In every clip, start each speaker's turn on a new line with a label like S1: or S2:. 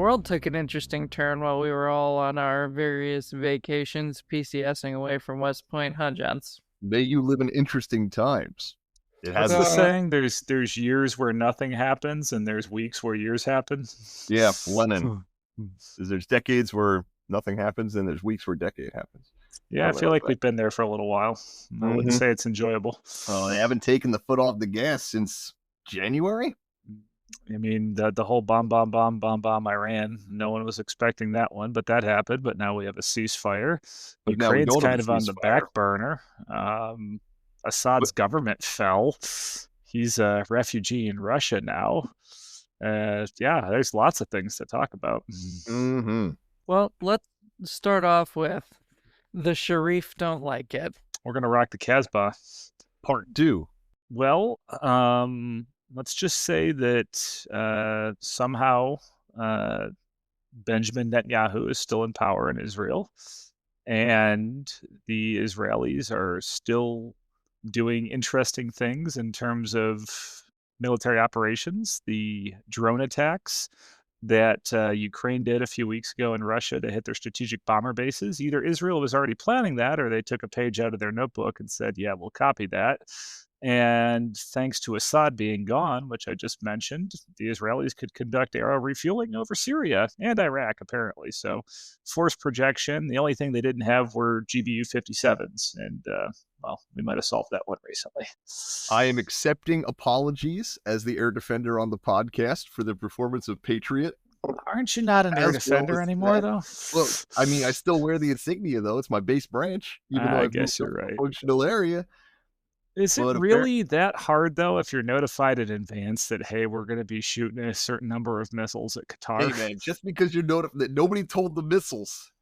S1: world took an interesting turn while we were all on our various vacations, PCSing away from West Point, huh, gents?
S2: May you live in interesting times. It
S3: What's the
S2: hasn't.
S3: saying? There's years where nothing happens, and there's weeks where years happen.
S2: Yeah, Lenin. There's decades where nothing happens, and there's weeks where decade happens.
S3: Yeah, I feel like we've been there for a little while. I wouldn't say it's enjoyable.
S2: They haven't taken the foot off the gas since January.
S3: I mean, the whole bomb Iran. No one was expecting that one, but that happened. But now we have a ceasefire.
S2: But now we
S3: Ukraine's
S2: don't have
S3: kind
S2: a
S3: of on the
S2: ceasefire.
S3: back burner. Assad's government fell. He's a refugee in Russia now. Yeah, there's lots of things to talk about.
S1: Well, let's start off with the Sharif don't like it.
S3: We're going to rock the Casbah.
S2: Part 2.
S3: Well, let's just say that somehow Benjamin Netanyahu is still in power in Israel, and the Israelis are still doing interesting things in terms of military operations. The drone attacks that Ukraine did a few weeks ago in Russia to hit their strategic bomber bases. Either Israel was already planning that, or they took a page out of their notebook and said, yeah, we'll copy that. And thanks to Assad being gone, which I just mentioned, the Israelis could conduct aero refueling over Syria and Iraq, apparently. So force projection, the only thing they didn't have were GBU 57s. And, well, we might have solved that one recently.
S2: I am accepting apologies as the air defender on the podcast for the performance of Patriot.
S3: Aren't you not an air defender anymore, though?
S2: Well, I mean, I still wear the insignia, though. It's my base branch, even though
S3: I guess you're right.
S2: Functional area.
S3: Is it really that hard, though, if you're notified in advance that, hey, we're going to be shooting a certain number of missiles at Qatar?
S2: Hey, man, just because you're notified that nobody told the missiles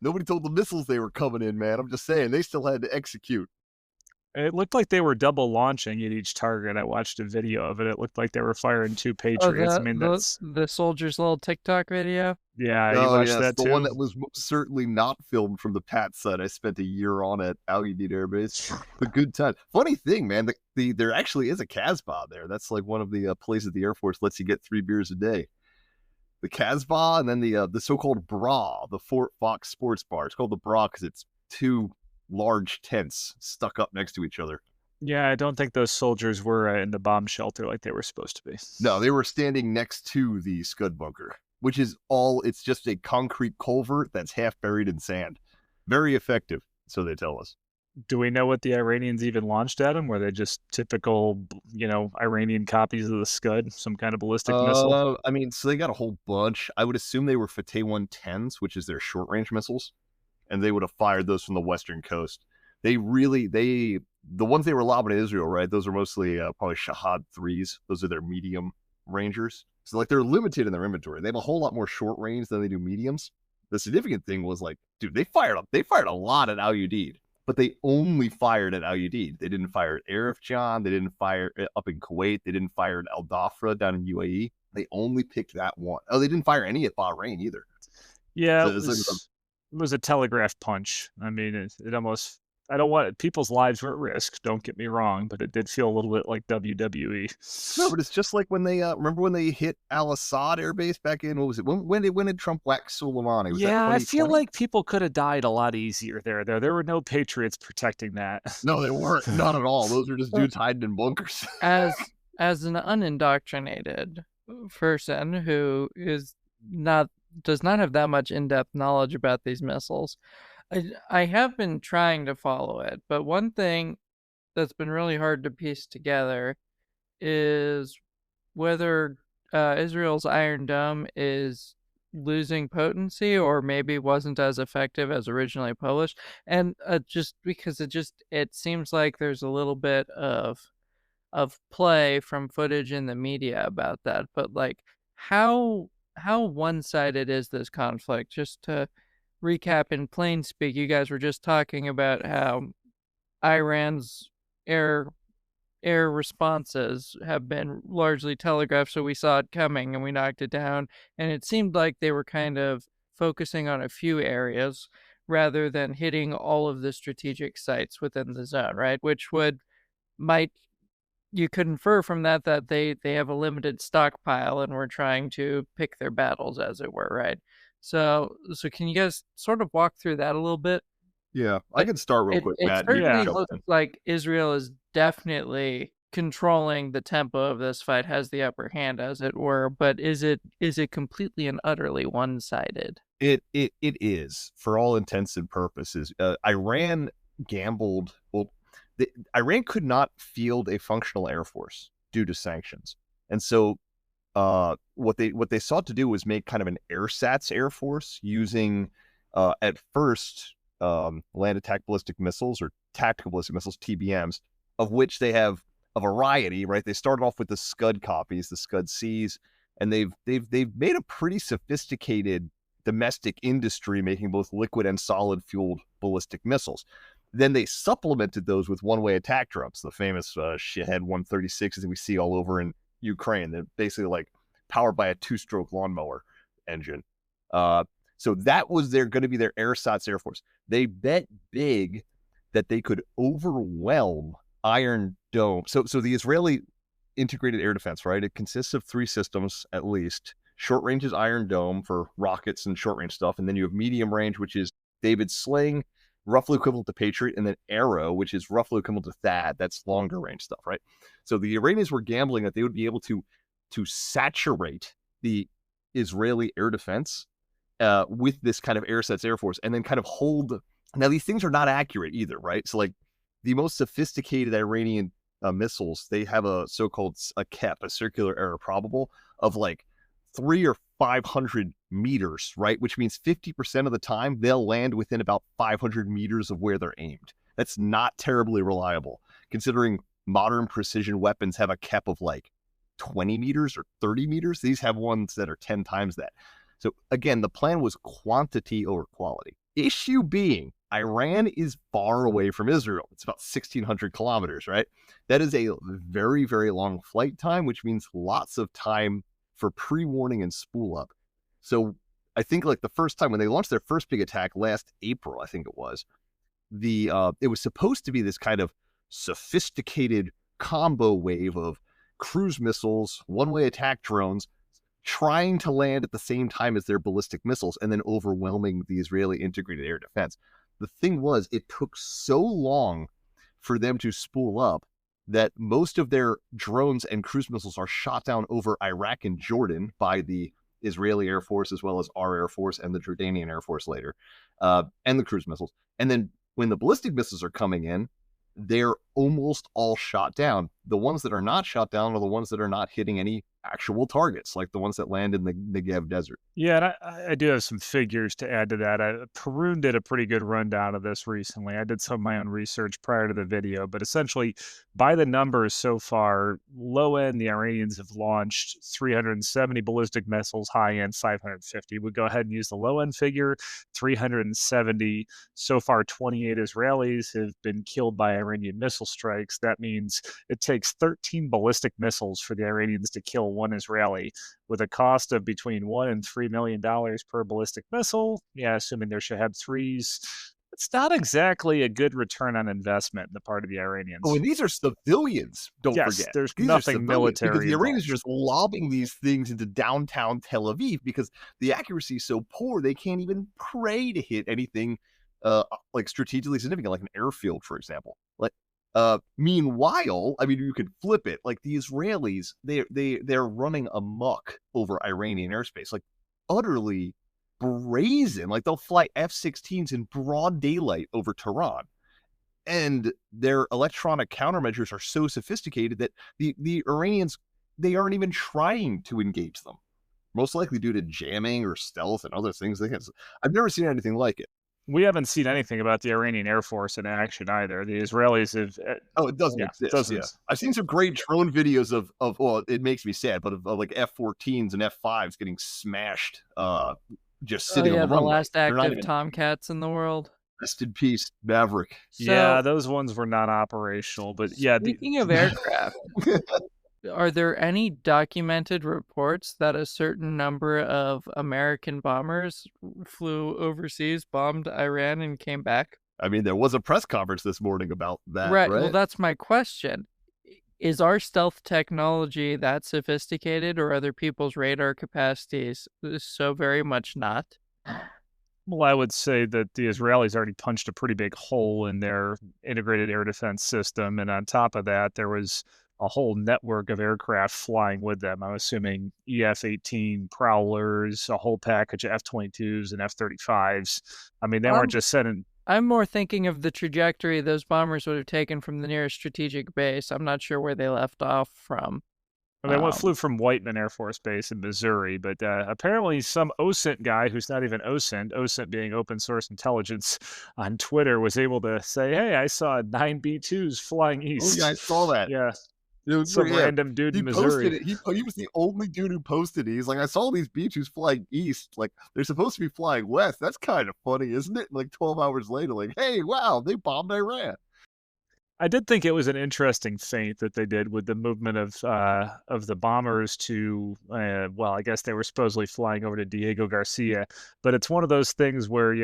S2: they were coming in, man. I'm just saying, they still had to execute.
S3: It looked like they were double launching at each target. I watched a video of it. It looked like they were firing 2 Patriots.
S1: I mean, that's the soldier's little TikTok video.
S3: Yeah, you watched that
S2: too.
S3: The
S2: one that was certainly not filmed from the Pat site. I spent a year on at Al Udeid Air Base. A good time. Funny thing, man. There actually is a Casbah there. That's like one of the places the Air Force lets you get 3 beers a day. The Casbah, and then the so-called Bra, the Fort Fox Sports Bar. It's called the Bra because it's 2 large tents stuck up next to each other.
S3: Yeah, I don't think those soldiers were in the bomb shelter like they were supposed to be.
S1: No,
S2: they were standing next to the Scud bunker, which is it's just a concrete culvert that's half buried in sand. Very effective, so they tell us.
S3: Do we know what the Iranians even launched at them? Were they just typical, Iranian copies of the Scud, some kind of ballistic missile?
S2: I mean, so they got a whole bunch. I would assume they were Fateh 110s, which is their short-range missiles. And they would have fired those from the western coast. The ones they were lobbing at Israel, right? Those are mostly probably Shahad 3s. Those are their medium rangers. So they're limited in their inventory. They have a whole lot more short range than they do mediums. The significant thing was dude, they fired a lot at Al Udeid, but they only fired at Al Udeid. They didn't fire at Arif Jan. They didn't fire up in Kuwait. They didn't fire at Al Dhafra down in UAE. They only picked that one. Oh, they didn't fire any at Bahrain either.
S3: Yeah, so it was a telegraph punch. I mean, it almost, I don't want it. People's lives were at risk. Don't get me wrong, but it did feel a little bit like WWE.
S2: No, but it's just like when they remember when they hit Al Assad Air Base back in, what was it? When did Trump whack Soleimani? Was
S3: that I feel like people could have died a lot easier there. There were no Patriots protecting that.
S2: No, they weren't. Not at all. Those are just dudes hiding in bunkers.
S1: As an unindoctrinated person who does not have that much in-depth knowledge about these missiles, I have been trying to follow it, but one thing that's been really hard to piece together is whether Israel's Iron Dome is losing potency or maybe wasn't as effective as originally published, and just because it seems like there's a little bit of play from footage in the media about that, but how one-sided is this conflict? Just to recap in plain speak, you guys were just talking about how Iran's air responses have been largely telegraphed, so we saw it coming and we knocked it down, and it seemed like they were kind of focusing on a few areas rather than hitting all of the strategic sites within the zone, right? Which might you could infer from that that they have a limited stockpile and we're trying to pick their battles, as it were, right? So can you guys sort of walk through that a little bit?
S2: Yeah, I can start real quick,
S1: It
S2: Matt. You can
S1: certainly
S3: Yeah.
S2: jump
S1: looks
S2: in.
S1: like Israel is definitely controlling the tempo of this fight, has the upper hand, as it were, but is it completely and utterly one-sided?
S2: It is for all intents and purposes. Iran gambled. Well, Iran could not field a functional air force due to sanctions, and so what they sought to do was make kind of an airsats air force using at first land attack ballistic missiles or tactical ballistic missiles (TBMs), of which they have a variety. Right, they started off with the Scud copies, the Scud Cs, and they've made a pretty sophisticated domestic industry making both liquid and solid fueled ballistic missiles. Then they supplemented those with one-way attack drones, the famous shithead 136s that we see all over in Ukraine. They're basically like powered by a two-stroke lawnmower engine. So that was going to be their ersatz air force. They bet big that they could overwhelm Iron Dome. So the Israeli integrated air defense, right? It consists of 3 systems at least. Short range is Iron Dome for rockets and short range stuff, and then you have medium range, which is David's Sling, roughly equivalent to Patriot, and then Arrow, which is roughly equivalent to THAAD. That's longer range stuff, right? So the Iranians were gambling that they would be able to saturate the Israeli air defense with this kind of airsats air force, and then kind of hold. Now these things are not accurate either, right? So like the most sophisticated Iranian missiles, they have a so-called a KEP, a circular error probable, of like 300 or 500 meters, right? Which means 50% of the time they'll land within about 500 meters of where they're aimed. That's not terribly reliable, considering modern precision weapons have a KEP of like 20 meters or 30 meters. These have ones that are 10 times that. So again, the plan was quantity over quality. Issue being, Iran is far away from Israel. It's about 1,600 kilometers, right? That is a very, very long flight time, which means lots of time for pre-warning and spool up. So I think like the first time when they launched their first big attack last April, I think it was, it was supposed to be this kind of sophisticated combo wave of cruise missiles, one-way attack drones, trying to land at the same time as their ballistic missiles and then overwhelming the Israeli integrated air defense. The thing was, it took so long for them to spool up that most of their drones and cruise missiles are shot down over Iraq and Jordan by the Israeli Air Force, as well as our Air Force and the Jordanian Air Force later, and the cruise missiles. And then when the ballistic missiles are coming in, they're almost all shot down. The ones that are not shot down are the ones that are not hitting any actual targets, like the ones that land in the Negev desert.
S3: Yeah, and I do have some figures to add to that. Perun did a pretty good rundown of this recently. I did some of my own research prior to the video, but essentially, by the numbers so far, low end, the Iranians have launched 370 ballistic missiles, high end 550. We go ahead and use the low end figure, 370. So far, 28 Israelis have been killed by Iranian missile strikes. That means it takes 13 ballistic missiles for the Iranians to kill one Israeli, with a cost of between $1 and $3 million per ballistic missile. Yeah, assuming they're Shahed 3s. It's not exactly a good return on investment on the part of the Iranians.
S2: Oh, and these are civilians, don't
S3: Yes,
S2: forget.
S3: there's
S2: These
S3: nothing military
S2: because the Iranians are
S3: involved.
S2: just lobbing these things into downtown Tel Aviv because the accuracy is so poor they can't even pray to hit anything like strategically significant, like an airfield, for example. Like meanwhile, I mean, you could flip it. Like the Israelis, they're running amok over Iranian airspace, like utterly brazen. Like they'll fly F-16s in broad daylight over Tehran, and their electronic countermeasures are so sophisticated that the Iranians, they aren't even trying to engage them. Most likely due to jamming or stealth and other things. I've never seen anything like it.
S3: We haven't seen anything about the Iranian Air Force in action either. The Israelis have.
S2: Oh, it doesn't
S3: Yeah,
S2: exist.
S3: doesn't.
S2: Yeah, I've seen some great drone videos of well, it makes me sad, but of like F-14s and F-5s getting smashed, just
S1: Oh
S2: sitting
S1: yeah,
S2: on the
S1: the
S2: runway.
S1: last
S2: They're not
S1: active
S2: even
S1: Tomcats in the world.
S2: rest in peace, Maverick.
S3: Yeah,
S1: So,
S3: those ones were not operational, but yeah,
S1: speaking of aircraft, are there any documented reports that a certain number of American bombers flew overseas, bombed Iran, and came back?
S2: I mean, there was a press conference this morning about that,
S1: Right. Well,
S2: right?
S1: that's my question. is our stealth technology that sophisticated, or other people's radar capacities so very much not?
S3: Well, I would say that the Israelis already punched a pretty big hole in their integrated air defense system, and on top of that, there was a whole network of aircraft flying with them. I'm assuming EF-18 Prowlers, a whole package of F-22s and F-35s. I mean, they weren't
S1: I'm
S3: just sending.
S1: I'm more thinking of the trajectory those bombers would have taken from the nearest strategic base. I'm not sure where they left off from.
S3: Well, they
S1: Um,
S3: flew from Whiteman Air Force Base in Missouri, but apparently some OSINT guy who's not even OSINT being open source intelligence on Twitter, was able to say, "Hey, I saw 9 B-2s flying
S2: Oh yeah, I
S3: east."
S2: saw that.
S3: Yeah,
S2: It was
S3: some
S2: pretty, yeah.
S3: random dude
S2: He
S3: in
S2: posted
S3: Missouri.
S2: it. He was the only dude who posted it. He's like, I saw these B2s flying east. Like they're supposed to be flying west. That's kind of funny, isn't it? Like 12 hours later, like, hey, wow, they bombed Iran.
S3: I did think it was an interesting feint that they did with the movement of the bombers to, well, I guess they were supposedly flying over to Diego Garcia, but it's one of those things where,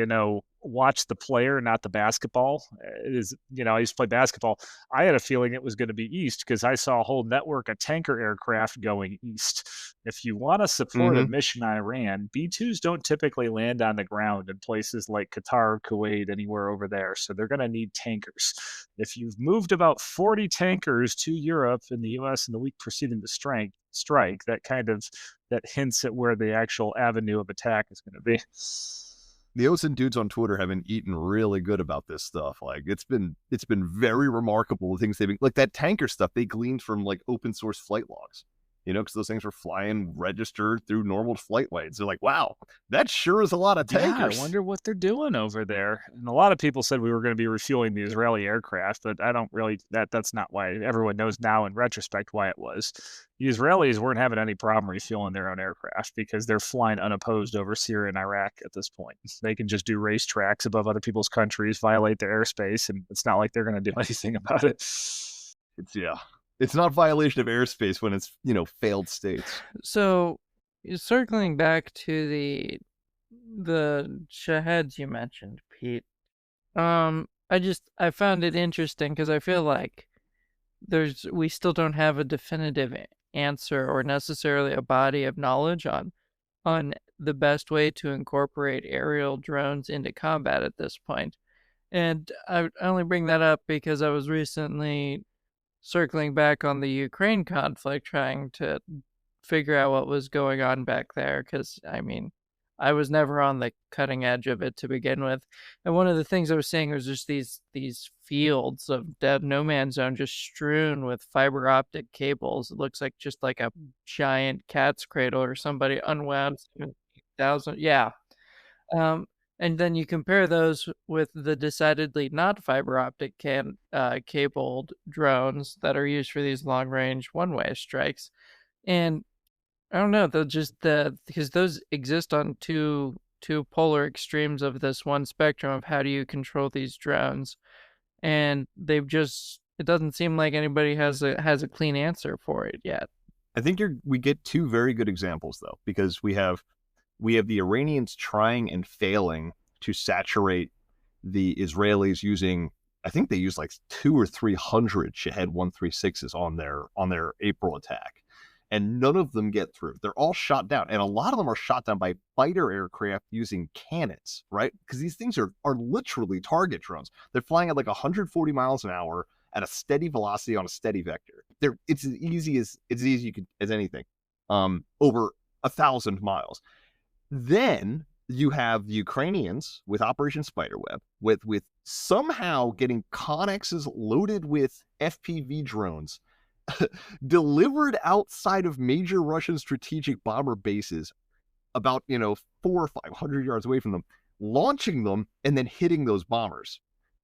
S3: watch the player, not the basketball. It is, I used to play basketball. I had a feeling it was going to be east because I saw a whole network of tanker aircraft going east. If you want to support a
S2: Mm-hmm.
S3: mission Iran, B-2s don't typically land on the ground in places like Qatar, Kuwait, anywhere over there. So they're going to need tankers. If you've moved about 40 tankers to Europe and the US in the week preceding the strike, that hints at where the actual avenue of attack is going to be.
S2: The OSINT dudes on Twitter have been eating really good about this stuff. Like it's been very remarkable the things they've been, like that tanker stuff they gleaned from like open source flight logs. Because those things were flying registered through normal flight lanes. They're like, wow, that sure is a lot of
S3: Yeah, I
S2: tankers.
S3: wonder what they're doing over there. And a lot of people said we were going to be refueling the Israeli aircraft, but I don't really that's not why. Everyone knows now in retrospect why it was. The Israelis weren't having any problem refueling their own aircraft because they're flying unopposed over Syria and Iraq at this point. They can just do racetracks above other people's countries, violate their airspace, and it's not like they're going to do anything about it.
S2: It's yeah. It's not violation of airspace when it's, failed states.
S1: so circling back to the Shaheds you mentioned, Pete. I found it interesting because I feel like we still don't have a definitive answer or necessarily a body of knowledge on the best way to incorporate aerial drones into combat at this point. And I only bring that up because I was recently circling back on the Ukraine conflict, trying to figure out what was going on back there. Because, I mean, I was never on the cutting edge of it to begin with. And one of the things I was saying was just these fields of dead no man's zone just strewn with fiber optic cables. It looks like just like a giant cat's cradle or somebody unwound 1,000. Yeah. Um, and then you compare those with the decidedly not fiber optic cabled drones that are used for these long range one way strikes. And I don't know, they'll just because those exist on two polar extremes of this one spectrum of how do you control these drones, and it doesn't seem like anybody has a clean answer for it yet.
S2: I think we get two very good examples though, because we have the Iranians trying and failing to saturate the Israelis using, I think they used like 200 or 300 Shahed 136s on their April attack, and none of them get through. They're all shot down, and a lot of them are shot down by fighter aircraft using cannons, right? Because these things are literally target drones. They're flying at like 140 miles an hour at a steady velocity on a steady vector. It's as easy as anything, over 1,000 miles. Then you have the Ukrainians with Operation Spiderweb, with somehow getting Connexes loaded with FPV drones delivered outside of major Russian strategic bomber bases, about 400 or 500 yards away from them, launching them and then hitting those bombers.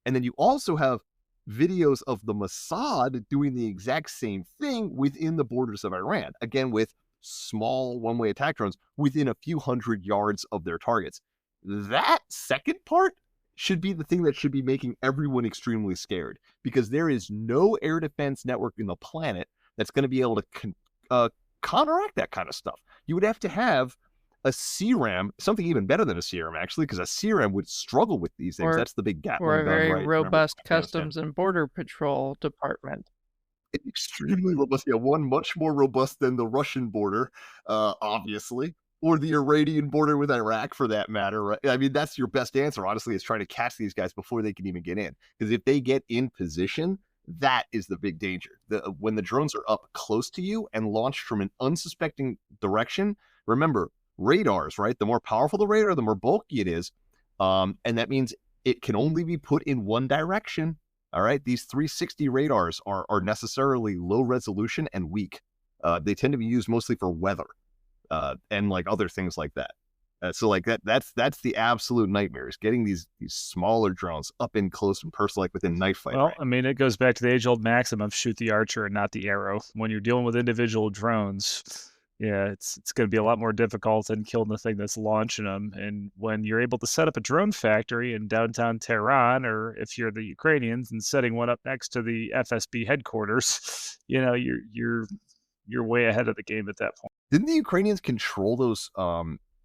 S2: And then you also have videos of the Mossad doing the exact same thing within the borders of Iran, again with small one-way attack drones within a few hundred yards of their targets. That second part should be the thing that should be making everyone extremely scared, because there is no air defense network in the planet that's going to be able to counteract that kind of stuff. You would have to have a CRAM, something even better than a CRAM, actually, because a CRAM would struggle with these things. That's the big Gatling
S1: or a
S2: gun,
S1: very
S2: right?
S1: robust Customs and Border Patrol department.
S2: extremely robust. Yeah, one much more robust than the Russian border, obviously, or the Iranian border with Iraq, for that matter. Right? I mean, that's your best answer. Honestly, is trying to catch these guys before they can even get in. Because if they get in position, that is the big danger. When the drones are up close to you and launched from an unsuspecting direction, remember radars, right? The more powerful the radar, the more bulky it is, and that means it can only be put in one direction. All right, these 360 radars are necessarily low resolution and weak. They tend to be used mostly for weather and like other things like that. So like that's the absolute nightmare is getting these smaller drones up in close and personal, like within knife fight
S3: Well,
S2: range.
S3: I mean, it goes back to the age-old maxim of shoot the archer and not the arrow. When you're dealing with individual drones, yeah, it's going to be a lot more difficult than killing the thing that's launching them. And when you're able to set up a drone factory in downtown Tehran, or if you're the Ukrainians and setting one up next to the FSB headquarters, you're way ahead of the game at that point.
S2: Didn't the Ukrainians control those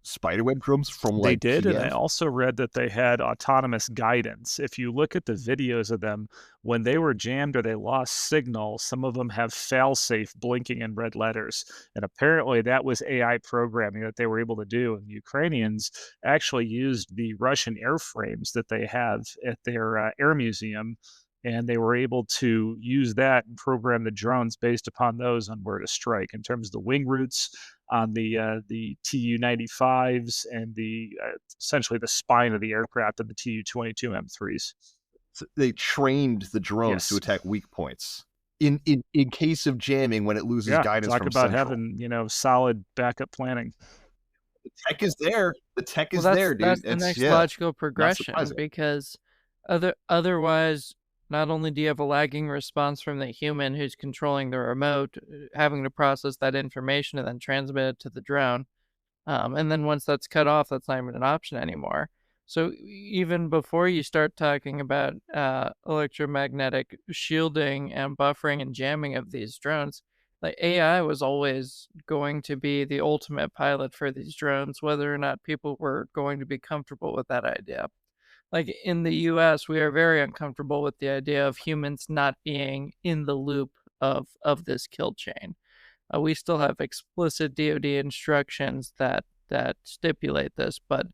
S2: spiderweb drones from
S3: They
S2: like
S3: did, and I
S2: Kiev?
S3: also read that they had autonomous guidance. If you look at the videos of them, when they were jammed or they lost signal, some of them have fail-safe blinking in red letters, and apparently that was AI programming that they were able to do, and the Ukrainians actually used the Russian airframes that they have at their, air museum, and they were able to use that and program the drones based upon those on where to strike in terms of the wing routes on the Tu-95s and essentially the spine of the aircraft of the Tu-22 M3s.
S2: So they trained the drones to
S3: Yes.
S2: attack weak points in case of jamming when it loses
S3: Yeah,
S2: guidance
S3: talk
S2: from
S3: about
S2: central.
S3: having, solid backup planning.
S2: The tech is there. The tech
S1: Well,
S2: is there,
S1: that's
S2: dude.
S1: the
S2: It's
S1: next
S2: yeah,
S1: logical
S2: not
S1: progression
S2: surprising.
S1: because otherwise, not only do you have a lagging response from the human who's controlling the remote, having to process that information and then transmit it to the drone, and then once that's cut off, that's not even an option anymore. So even before you start talking about electromagnetic shielding and buffering and jamming of these drones, like AI was always going to be the ultimate pilot for these drones, whether or not people were going to be comfortable with that idea. Like in the US, we are very uncomfortable with the idea of humans not being in the loop of this kill chain. We still have explicit DoD instructions that stipulate this, but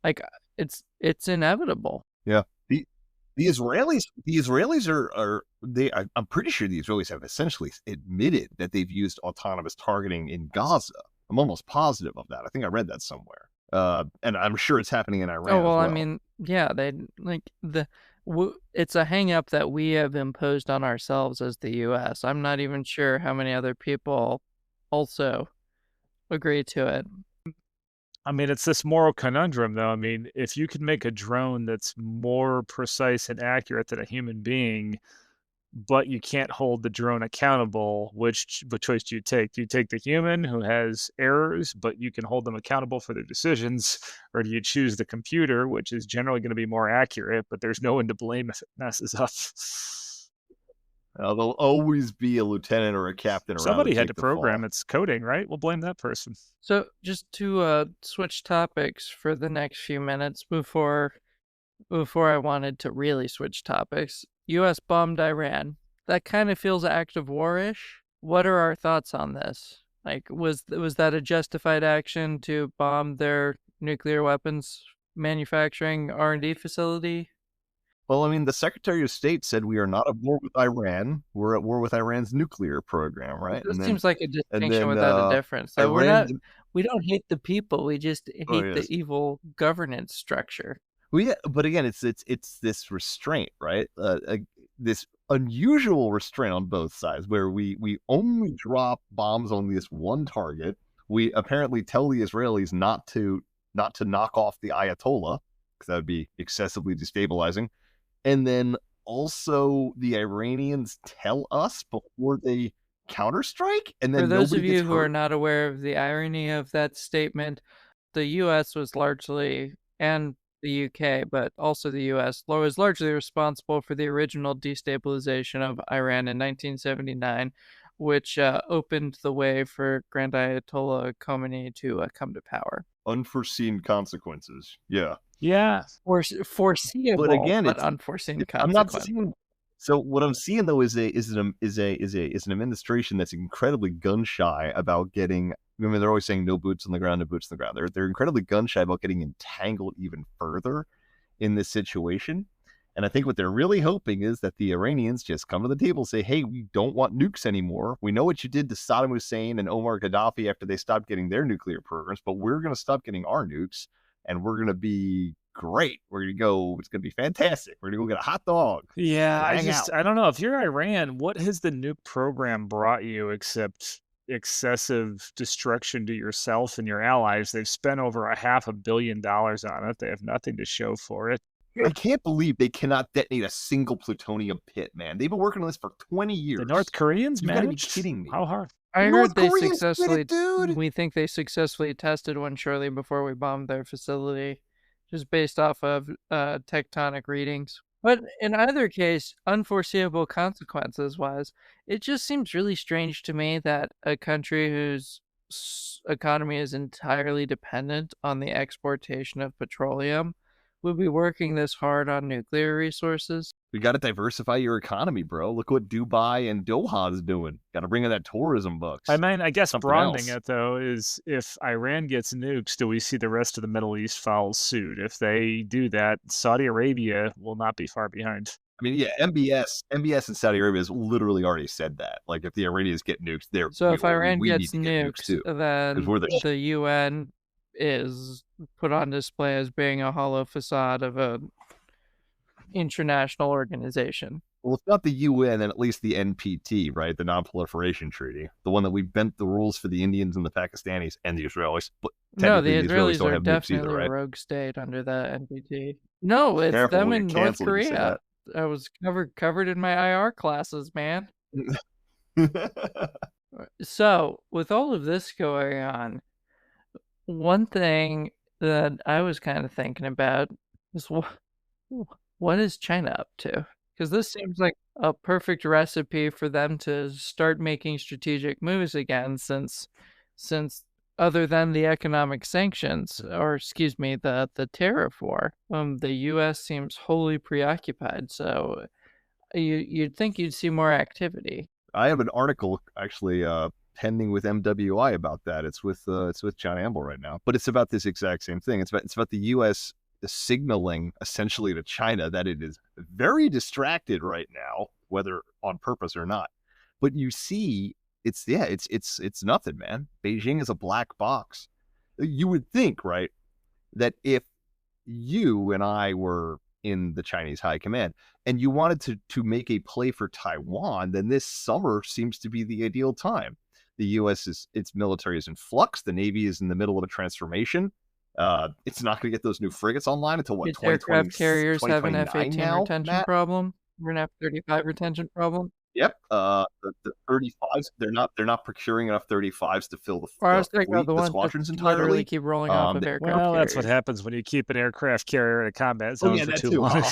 S1: like it's inevitable.
S2: Yeah. The Israelis are I'm pretty sure the Israelis have essentially admitted that they've used autonomous targeting in Gaza. I'm almost positive of that. I think I read that somewhere. And I'm sure it's happening in
S1: Oh
S2: Iran as
S1: well, I
S2: well.
S1: mean, yeah, they like it's a hang up that we have imposed on ourselves as the U.S. I'm not even sure how many other people also agree to it.
S3: I mean, it's this moral conundrum, though. I mean, if you can make a drone that's more precise and accurate than a human being, but you can't hold the drone accountable, what choice do you take? Do you take the human who has errors, but you can hold them accountable for their decisions, or do you choose the computer, which is generally going to be more accurate, but there's no one to blame if it messes up?
S2: There'll always be a lieutenant or a captain around to
S3: Somebody had to
S2: take the fall.
S3: program its coding, right? We'll blame that person.
S1: So just to switch topics for the next few minutes before I wanted to really switch topics, U.S. bombed Iran. That kind of feels active war-ish. What are our thoughts on this? Like, was that a justified action to bomb their nuclear weapons manufacturing R&D facility?
S2: Well, I mean, the Secretary of State said we are not at war with Iran. We're at war with Iran's nuclear program, right?
S1: This seems like a
S2: And
S1: distinction
S2: then
S1: without a difference. So
S2: Iran.
S1: we don't hate the people, we just
S2: Oh
S1: hate the
S2: yes.
S1: evil governance structure.
S2: Well, yeah, but again, it's this restraint, right? This unusual restraint on both sides, where we only drop bombs on this one target. We apparently tell the Israelis not to knock off the Ayatollah because that would be excessively destabilizing. And then also the Iranians tell us before they counterstrike, and
S1: For
S2: then
S1: those of
S2: nobody gets
S1: you who are
S2: hurt.
S1: not aware of the irony of that statement, the US was largely, and the UK, but also the US, was largely responsible for the original destabilization of Iran in 1979, which opened the way for Grand Ayatollah Khomeini to come to power.
S2: Unforeseen consequences. Yeah.
S3: Yeah.
S2: But
S1: Foreseeable,
S2: again,
S1: but unforeseen
S2: I'm not
S1: consequence.
S2: saying So what I'm seeing though is an administration that's incredibly gun shy about getting. I mean, they're always saying no boots on the ground, no boots on the ground. They're incredibly gun shy about getting entangled even further in this situation. And I think what they're really hoping is that the Iranians just come to the table and say, hey, we don't want nukes anymore. We know what you did to Saddam Hussein and Omar Gaddafi after they stopped getting their nuclear programs, but we're going to stop getting our nukes and we're going to be great. We're going to go, it's going to be fantastic. We're going to go get a hot dog
S3: Yeah,
S2: and hang out.
S3: I don't know. If you're Iran, what has the nuke program brought you except excessive destruction to yourself and your allies? They've spent over $500 million on it. They have nothing to show for it.
S2: I can't believe they cannot detonate a single plutonium pit, man. They've been working on this for 20 years.
S3: The North Koreans
S2: You gotta be
S3: managed?
S2: kidding me.
S3: How hard?
S1: I
S2: North
S1: heard they
S2: Koreans did it,
S1: successfully.
S2: dude.
S1: We think they successfully tested one shortly before we bombed their facility, just based off of tectonic readings. But in either case, unforeseeable consequences wise, it just seems really strange to me that a country whose economy is entirely dependent on the exportation of petroleum would be working this hard on nuclear resources.
S2: We got to diversify your economy, bro. Look what Dubai and Doha is doing. Got to bring in that tourism bucks.
S3: I mean, I guess
S2: Something
S3: broadening
S2: else.
S3: it though is if Iran gets nukes, do we see the rest of the Middle East follow suit? If they do that, Saudi Arabia will not be far behind.
S2: I mean, yeah, MBS in Saudi Arabia has literally already said that. Like, if the Iranians get nukes,
S1: So if Iran
S2: we need
S1: gets
S2: to get nukes
S1: nukes,
S2: too.
S1: then
S2: we're the
S1: the UN is put on display as being a hollow facade of an international organization.
S2: Well, if not the UN, then at least the NPT, right? The Non-Proliferation Treaty, the one that we bent the rules for the Indians and the Pakistanis and the Israelis. But
S1: No, the
S2: technically,
S1: Israelis
S2: don't
S1: are
S2: have nukes
S1: definitely
S2: either,
S1: a
S2: right?
S1: rogue state under the NPT. No, it's
S2: Careful,
S1: them
S2: we'll
S1: in
S2: get
S1: North
S2: canceled if you say
S1: Korea. I was covered in my IR classes, man.
S2: that.
S1: So, with all of this going on, one thing that I was kind of thinking about is what is China up to? Because this seems like a perfect recipe for them to start making strategic moves again, since other than the economic sanctions, or excuse me, the tariff war, the U.S. seems wholly preoccupied. So you'd think you'd see more activity.
S2: I have an article actually pending with MWI about that. It's with John Amble right now, but it's about this exact same thing. It's about the U.S. signaling essentially to China that it is very distracted right now, whether on purpose or not. But you see, it's nothing, man. Beijing is a black box. You would think, right, that if you and I were in the Chinese high command and you wanted to make a play for Taiwan, then this summer seems to be the ideal time. The U.S. its military is in flux. The Navy is in the middle of a transformation. It's not going to get those new frigates online until what,
S1: Its aircraft carriers have an F-18
S2: now,
S1: retention
S2: Matt?
S1: problem. We're an F-35 retention problem.
S2: Yep. The 35s, they're not procuring enough 35s to fill the squadrons entirely.
S1: Literally keep rolling off of aircraft
S3: Well,
S1: carriers.
S3: that's what happens when you keep an aircraft carrier in a combat zone for
S2: that
S3: too
S2: too.
S3: long.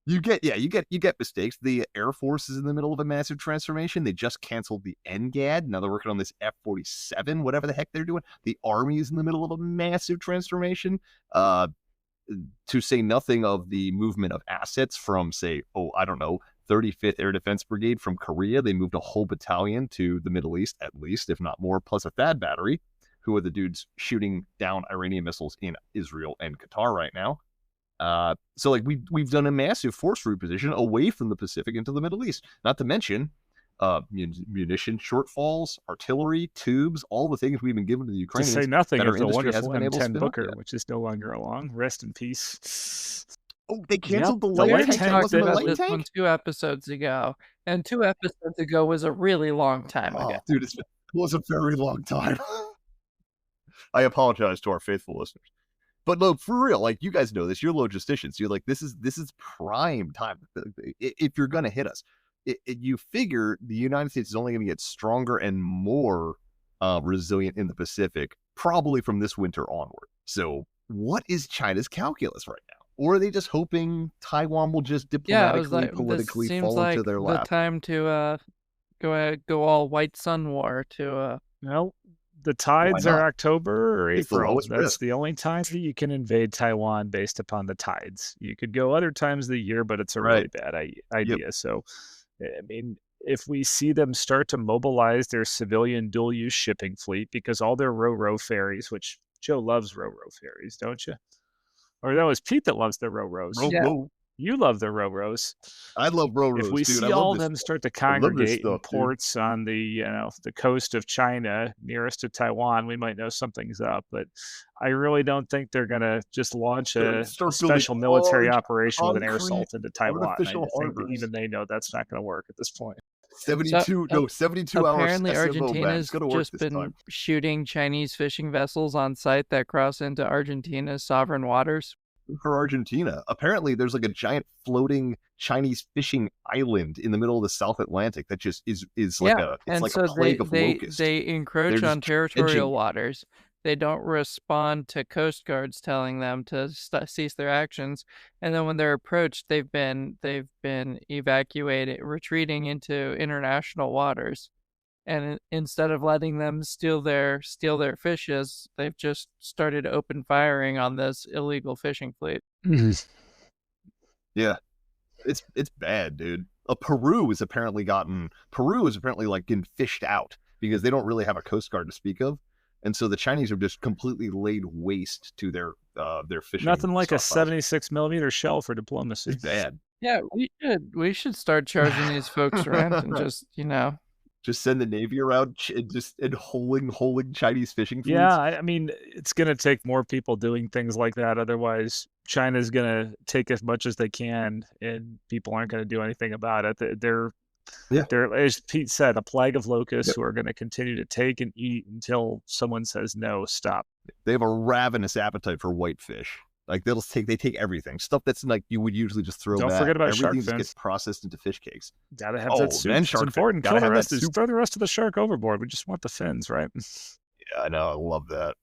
S2: You get mistakes. The Air Force is in the middle of a massive transformation. They just canceled the NGAD. Now they're working on this F-47, whatever the heck they're doing. The Army is in the middle of a massive transformation. To say nothing of the movement of assets from, say, 35th Air Defense Brigade from Korea. They moved a whole battalion to the Middle East, at least, if not more, plus a THAAD battery, who are the dudes shooting down Iranian missiles in Israel and Qatar right now. So like we've done a massive force reposition away from the Pacific into the Middle East. Not to mention munition shortfalls, artillery, tubes, all the things we've been given to the Ukrainians.
S3: To say nothing
S2: that
S3: of
S2: our
S3: the
S2: industry
S3: wonderful
S2: hasn't been able to
S3: M10
S2: spin up
S3: Booker,
S2: yet.
S3: which is no longer along. Rest in peace.
S2: Oh, they canceled the
S3: the
S2: light
S3: light
S2: tank.
S3: tank
S2: That wasn't a
S1: about
S2: light
S1: this
S2: tank?
S1: one 2 episodes ago, and 2 episodes ago was a really long time ago.
S2: Oh, dude, it was a very long time. I apologize to our faithful listeners. But no, for real, like, you guys know this. You're logisticians. You're like, this is prime time. If you're gonna hit us, you figure the United States is only going to get stronger and more resilient in the Pacific, probably from this winter onward. So, what is China's calculus right now? Or are they just hoping Taiwan will just diplomatically, politically fall into their lap?
S1: The time to go all white sun war to
S3: Well, the
S2: Why
S3: tides are
S2: not?
S3: October or
S2: It's the
S3: April.
S2: lowest
S3: That's
S2: risk.
S3: the only time that you can invade Taiwan based upon the tides. You could go other times of the year, but it's a
S2: Right.
S3: really bad
S2: Yep.
S3: idea. So, I mean, if we see them start to mobilize their civilian dual-use shipping fleet, because all their ro-ro ferries, which Joe loves ro-ro ferries, don't you? Or that was Pete that loves the ro-ros.
S2: Row,
S1: Yeah.
S2: row.
S3: You love the ro-ros.
S2: I love row
S3: If
S2: rows,
S3: we
S2: dude. I
S3: see
S2: love
S3: all of
S2: this
S3: them
S2: stuff.
S3: start to
S2: I love this
S3: congregate in
S2: stuff, dude.
S3: ports on the coast of China nearest to Taiwan, we might know something's up. But I really don't think they're gonna just launch a
S2: Start building
S3: special military
S2: large
S3: operation with an air
S2: concrete
S3: assault into Taiwan. I
S2: artificial
S3: think that
S2: harbors.
S3: even they know that's not going to work at this point.
S1: So
S2: 72 hours
S1: apparently
S2: SMO, man. It's
S1: Argentina's
S2: gonna work
S1: just
S2: this time.
S1: been shooting Chinese fishing vessels on site that cross into Argentina's sovereign waters.
S2: For Argentina, apparently there's like a giant floating Chinese fishing island in the middle of the South Atlantic that just is like
S1: Yeah,
S2: it's
S1: and
S2: like a
S1: so
S2: plague of locusts.
S1: they
S2: They're
S1: encroach
S2: just
S1: on territorial
S2: edging.
S1: waters. They don't respond to coast guards telling them to cease their actions, and then when they're approached, they've been evacuated, retreating into international waters. And instead of letting them steal their fishes, they've just started open firing on this illegal fishing fleet.
S2: Yeah, it's bad, dude. Peru is apparently like getting fished out because they don't really have a coast guard to speak of, and so the Chinese are just completely laid waste to their fishing.
S3: Nothing like a
S2: stockpiles.
S3: 76 millimeter shell for diplomacy.
S2: It's bad.
S1: Yeah, we should start charging these folks rent and just
S2: just send the Navy around and holding Chinese fishing fleets.
S3: Yeah, I mean, it's going to take more people doing things like that. Otherwise, China's going to take as much as they can, and people aren't going to do anything about it. They're, as Pete said, a plague of locusts who are going to continue to take and eat until someone says, no, stop.
S2: They have a ravenous appetite for whitefish. Like they take everything, stuff that's like you would usually just throw.
S3: Don't forget about shark
S2: everything.
S3: fins.
S2: Gets processed into fish cakes.
S3: Gotta have that soup. It's important. Throw the rest of the shark overboard. We just want the fins, right?
S2: Yeah, I know. I love that.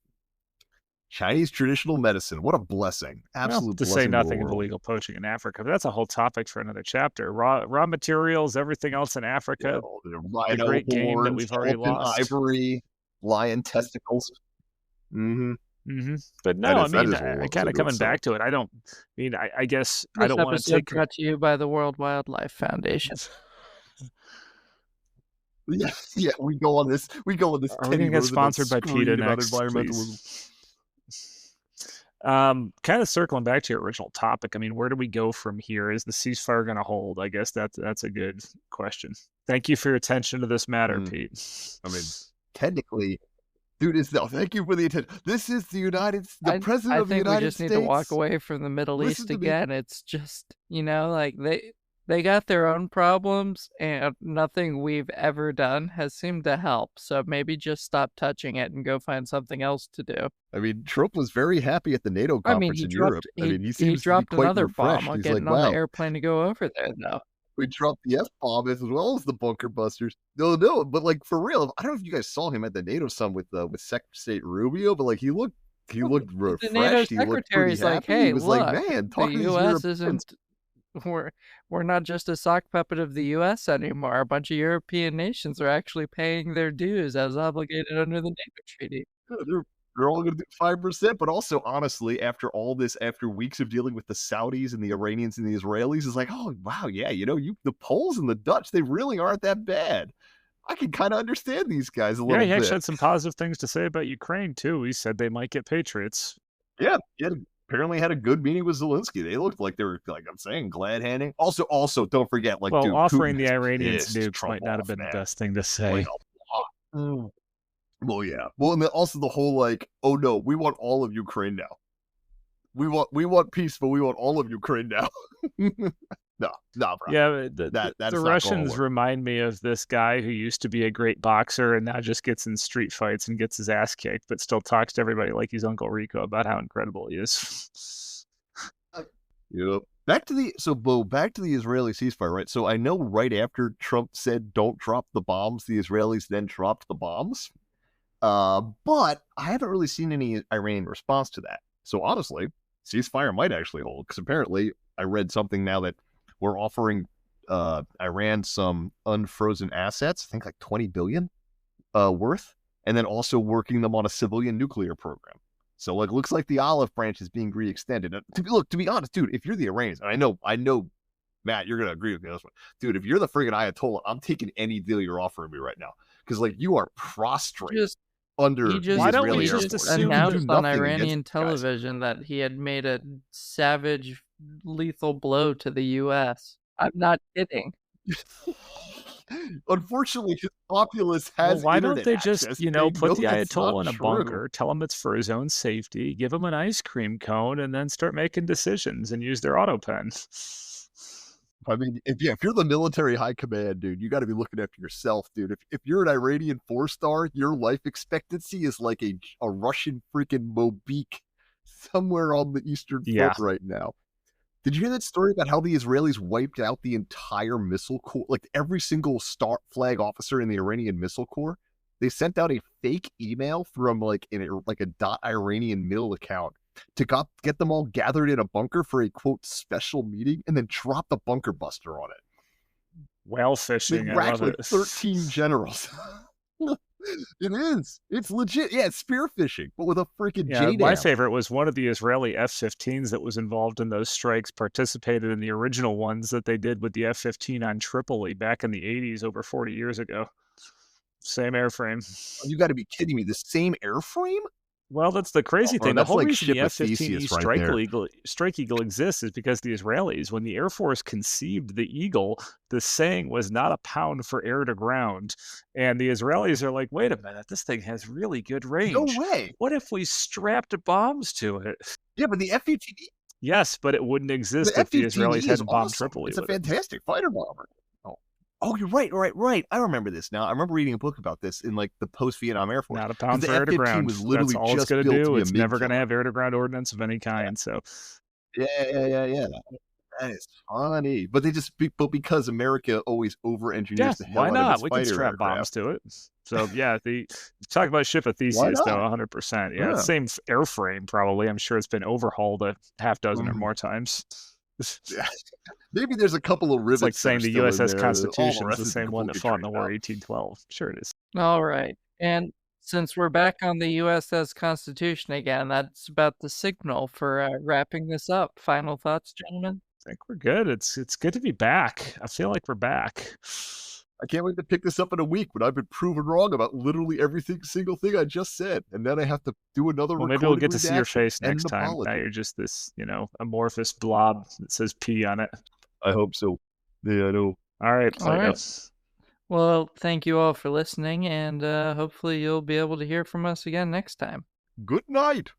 S2: Chinese traditional medicine. What a blessing! Absolute
S3: to
S2: blessing.
S3: Say nothing of illegal poaching in Africa. But that's a whole topic for another chapter. Raw materials, everything else in Africa.
S2: Yeah,
S3: the great game that we've already lost.
S2: Ivory, lion testicles.
S3: But no, I mean, kind of coming back to it. I guess I don't want to take.
S1: Brought to you by the World Wildlife Foundation.
S2: Yeah, we go on this. We go on this.
S3: Are we gonna get sponsored by PETA next? Environmentalism. Kind of circling back to your original topic. I mean, where do we go from here? Is the ceasefire going to hold? I guess that's a good question. Thank you for your attention to this matter, Pete.
S2: I mean, technically. Dude, thank you for the attention. This is the president of the United States. I think we just need to
S1: walk away from the Middle East again. It's just, like they got their own problems and nothing we've ever done has seemed to help. So maybe just stop touching it and go find something else to do.
S2: I mean, Trump was very happy at the NATO conference in Europe.
S1: He dropped another bomb on getting on the airplane to go over there, though.
S2: We dropped the F-bomb as well as the bunker busters. No, but like for real, I don't know if you guys saw him at the NATO summit with Secretary Rubio, but like he looked refreshed.
S1: The NATO secretary's like, hey,
S2: he was
S1: look,
S2: like, man,
S1: the U.S. isn't. We're not just a sock puppet of the U.S. anymore. A bunch of European nations are actually paying their dues as obligated under the NATO treaty.
S2: They're all going to do 5%, but also honestly, after all this, after weeks of dealing with the Saudis and the Iranians and the Israelis, is like, oh wow, yeah, the Poles and the Dutch, they really aren't that bad. I can kind of understand these guys a little bit.
S3: Yeah, he actually had some positive things to say about Ukraine too. He said they might get patriots.
S2: Yeah, apparently had a good meeting with Zelensky. They looked like they were, like I'm saying, glad handing. Also, don't forget, like, dude,
S3: offering
S2: Putin
S3: the Iranians nukes
S2: Trump
S3: might not have been the best thing to say.
S2: Like, well, yeah. Well, and then also the whole like, oh no, we want all of Ukraine now. We want peace, but we want all of Ukraine now. No, bro.
S3: Yeah, the Russians remind me of this guy who used to be a great boxer and now just gets in street fights and gets his ass kicked, but still talks to everybody like he's Uncle Rico about how incredible he is.
S2: Yep. Back to the Israeli ceasefire, right? So I know right after Trump said don't drop the bombs, the Israelis then dropped the bombs. But I haven't really seen any Iranian response to that. So honestly, ceasefire might actually hold, because apparently I read something now that we're offering Iran some unfrozen assets, I think like 20 billion worth, and then also working them on a civilian nuclear program. So like, looks like the olive branch is being re-extended. To be honest, dude, if you're the Iranians, and I know, Matt, you're gonna agree with me on this one, dude. If you're the friggin' Ayatollah, I'm taking any deal you're offering me right now, because like you are prostrate
S1: Just
S2: under the
S3: Why don't we
S2: Israeli Air
S3: just
S2: Force. You can do
S1: announced on
S2: nothing against
S1: Iranian
S2: these guys.
S1: television that he had made a savage, lethal blow to the U.S. I'm not kidding.
S2: Unfortunately, his populace
S3: Well,
S2: has
S3: why don't
S2: internet
S3: they
S2: access.
S3: just,
S2: They
S3: put
S2: know
S3: the
S2: that's not
S3: Ayatollah in a
S2: true.
S3: bunker, tell him it's for his own safety, give him an ice cream cone, and then start making decisions and use their auto pen.
S2: I mean, if you're the military high command, dude, you got to be looking after yourself, dude. If you're an Iranian 4-star, your life expectancy is like a Russian freaking Mobique somewhere on the Eastern
S3: Yeah.
S2: Front right now. Did you hear that story about how the Israelis wiped out the entire missile corps, like every single star flag officer in the Iranian missile corps? They sent out a fake email from like a .Iranian middle account to get them all gathered in a bunker for a quote special meeting, and then drop the bunker buster on it.
S3: Whale
S2: They
S3: fishing, I
S2: racked
S3: love
S2: like
S3: it.
S2: 13 generals. It is. It's legit. Yeah, it's spearfishing, but with a freaking
S3: Yeah,
S2: JDAM.
S3: my favorite was one of the Israeli F-15s that was involved in those strikes, participated in the original ones that they did with the F-15 on Tripoli back in the 80s, over 40 years ago. Same airframe.
S2: You got to be kidding me. The same airframe?
S3: Well, that's the crazy
S2: bro,
S3: thing. The
S2: that's
S3: whole
S2: like
S3: reason the
S2: ship of
S3: F-15E
S2: Theseus right there.
S3: Strike Eagle exists is because the Israelis, when the Air Force conceived the Eagle, the saying was not a pound for air to ground. And the Israelis are like, wait a minute, this thing has really good range.
S2: No way.
S3: What if we strapped bombs to it?
S2: Yeah, but the F-15E,
S3: Yes, but it wouldn't exist
S2: the
S3: if the
S2: F-15E
S3: Israelis
S2: is
S3: hadn't bombed
S2: awesome.
S3: Tripoli
S2: It's a
S3: with it.
S2: fantastic fighter bomber. Oh, you're right. I remember this now. I remember reading a book about this in like the post-Vietnam Air Force.
S3: Not a pound
S2: The
S3: for air to
S2: F-15
S3: ground.
S2: was literally
S3: That's all it's
S2: just
S3: going to
S2: built to
S3: do.
S2: be a
S3: It's never going to
S2: mid-killer.
S3: have air to ground ordnance of any kind. So
S2: Yeah. That is funny. But because America always over-engineers the hell
S3: why
S2: out of
S3: not?
S2: its
S3: We can
S2: fighter
S3: strap
S2: aircraft.
S3: bombs to it. So yeah, talk about ship of
S2: Why
S3: Theseus though,
S2: not?
S3: 100%. Yeah,
S2: Yeah.
S3: same airframe probably. I'm sure it's been overhauled a half dozen or
S2: Mhm.
S3: more times.
S2: Yeah. Maybe there's a couple of rivets.
S3: It's like saying
S2: that are
S3: the
S2: still in
S3: USS
S2: there. All
S3: Constitution is
S2: rest
S3: the
S2: has been
S3: same one that
S2: completely
S3: fought in the
S2: traded
S3: War
S2: out.
S3: 1812. Sure it is.
S1: All right. And since we're back on the USS Constitution again, that's about the signal for wrapping this up. Final thoughts, gentlemen?
S3: I think we're good. It's good to be back. I feel like we're back.
S2: I can't wait to pick this up in a week when I've been proven wrong about literally single thing I just said, and then I have to do another.
S3: Well, maybe we'll get to see your
S2: redaction
S3: face
S2: and
S3: next
S2: an
S3: time. Now
S2: apology.
S3: you're just this, amorphous blob that says P on it.
S2: I hope so. Yeah, I know.
S3: All right,
S1: All
S3: Plato.
S1: right. Well, thank you all for listening, and hopefully you'll be able to hear from us again next time.
S2: Good night.